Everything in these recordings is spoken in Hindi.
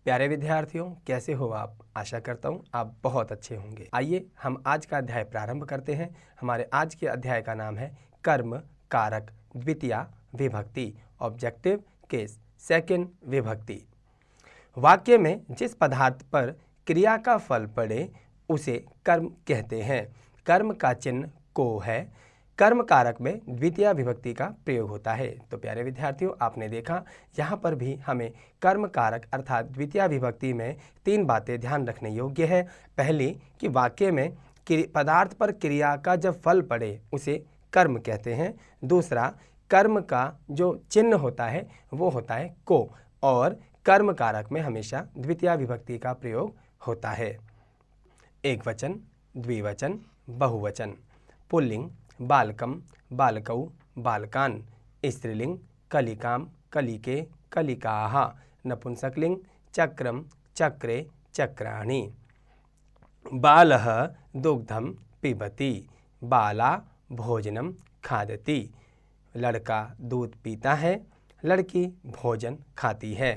प्यारे विद्यार्थियों, कैसे हो आप? आशा करता हूँ आप बहुत अच्छे होंगे। आइए हम आज का अध्याय प्रारंभ करते हैं। हमारे आज के अध्याय का नाम है कर्म कारक द्वितीया विभक्ति, ऑब्जेक्टिव केस सेकंड विभक्ति। वाक्य में जिस पदार्थ पर क्रिया का फल पड़े उसे कर्म कहते हैं। कर्म का चिन्ह को है। कर्म कारक में द्वितीय विभक्ति का प्रयोग होता है। तो प्यारे विद्यार्थियों, आपने देखा यहाँ पर भी हमें कर्म कारक अर्थात द्वितीय विभक्ति में तीन बातें ध्यान रखने योग्य है। पहली कि वाक्य में पदार्थ पर क्रिया का जब फल पड़े उसे कर्म कहते हैं। दूसरा, कर्म का जो चिन्ह होता है वो होता है को, और कर्म कारक में हमेशा द्वितीय विभक्ति का प्रयोग होता है। एक वचन, द्विवचन, बहुवचन। पुल्लिंग बालकम, बालकौ, बालकान। स्त्रीलिंग कलिकाम, कलिके, कलिकाः। नपुंसकलिंग चक्रम, चक्रे, चक्राणि। बालः दुग्धम पिबति, बाला भोजनम खादति। लड़का दूध पीता है, लड़की भोजन खाती है।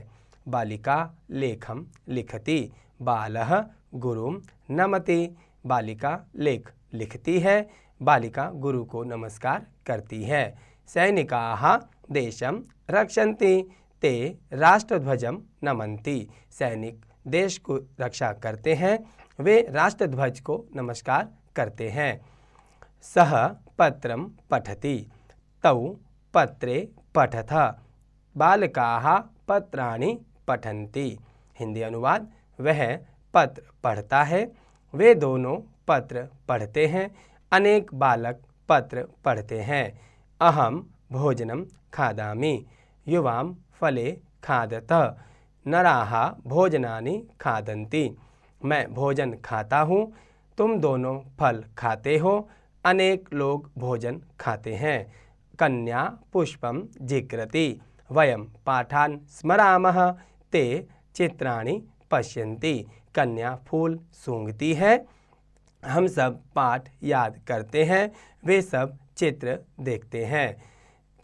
बालिका लेखम लिखति, बालः गुरुम नमति। बालिका लेख लिखती है, बालिका गुरु को नमस्कार करती है। सैनिकाः देशम रक्षन्ति, ते राष्ट्रध्वजम नमन्ति। सैनिक देश को रक्षा करते हैं, वे राष्ट्रध्वज को नमस्कार करते हैं। सः पत्रम पठति, तौ पत्रे पठथ। बालकाः पत्राणि पठन्ति। हिंदी अनुवाद, वह पत्र पढ़ता है, वे दोनों पत्र पढ़ते हैं। अनेक बालक पत्र पढ़ते हैं। अहम भोजनम खादामि, युवाम फले खादत। नराः भोजनानि खादन्ति, मैं भोजन खाता हूँ, तुम दोनों फल खाते हो। अनेक लोग भोजन खाते हैं। कन्या पुष्पम जिघ्रति, वयम पाठान स्मरामः, ते चित्राणि पश्यन्ति। कन्या फूल सूंघती है, हम सब पाठ याद करते हैं, वे सब चित्र देखते हैं।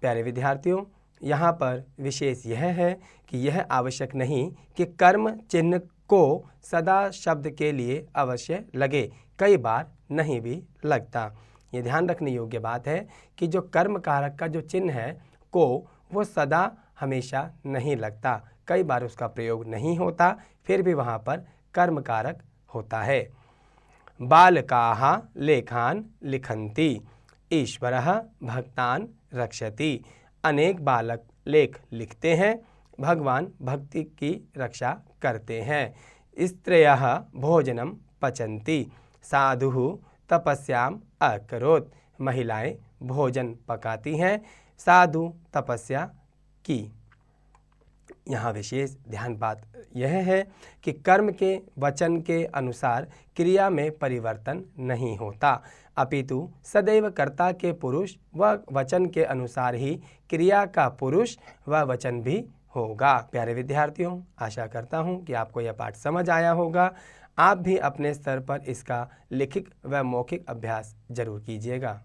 प्यारे विद्यार्थियों, यहाँ पर विशेष यह है कि यह आवश्यक नहीं कि कर्म चिन्ह को सदा शब्द के लिए अवश्य लगे, कई बार नहीं भी लगता। ये ध्यान रखने योग्य बात है कि जो कर्म कारक का जो चिन्ह है को, वो सदा हमेशा नहीं लगता, कई बार उसका प्रयोग नहीं होता, फिर भी वहाँ पर कर्म कारक होता है। बालकाः लेखान लिखन्ति, ईश्वरः भक्तान रक्षति। अनेक बालक लेख लिखते हैं, भगवान भक्ति की रक्षा करते हैं। स्त्रियः भोजनम पचन्ति, साधुः तपस्याम अकरोत्। महिलाएं भोजन पकाती हैं, साधु तपस्या की। यहाँ विशेष ध्यान बात यह है कि कर्म के वचन के अनुसार क्रिया में परिवर्तन नहीं होता, अपितु सदैव कर्ता के पुरुष व वचन के अनुसार ही क्रिया का पुरुष व वचन भी होगा। प्यारे विद्यार्थियों, आशा करता हूँ कि आपको यह पाठ समझ आया होगा। आप भी अपने स्तर पर इसका लिखित व मौखिक अभ्यास जरूर कीजिएगा।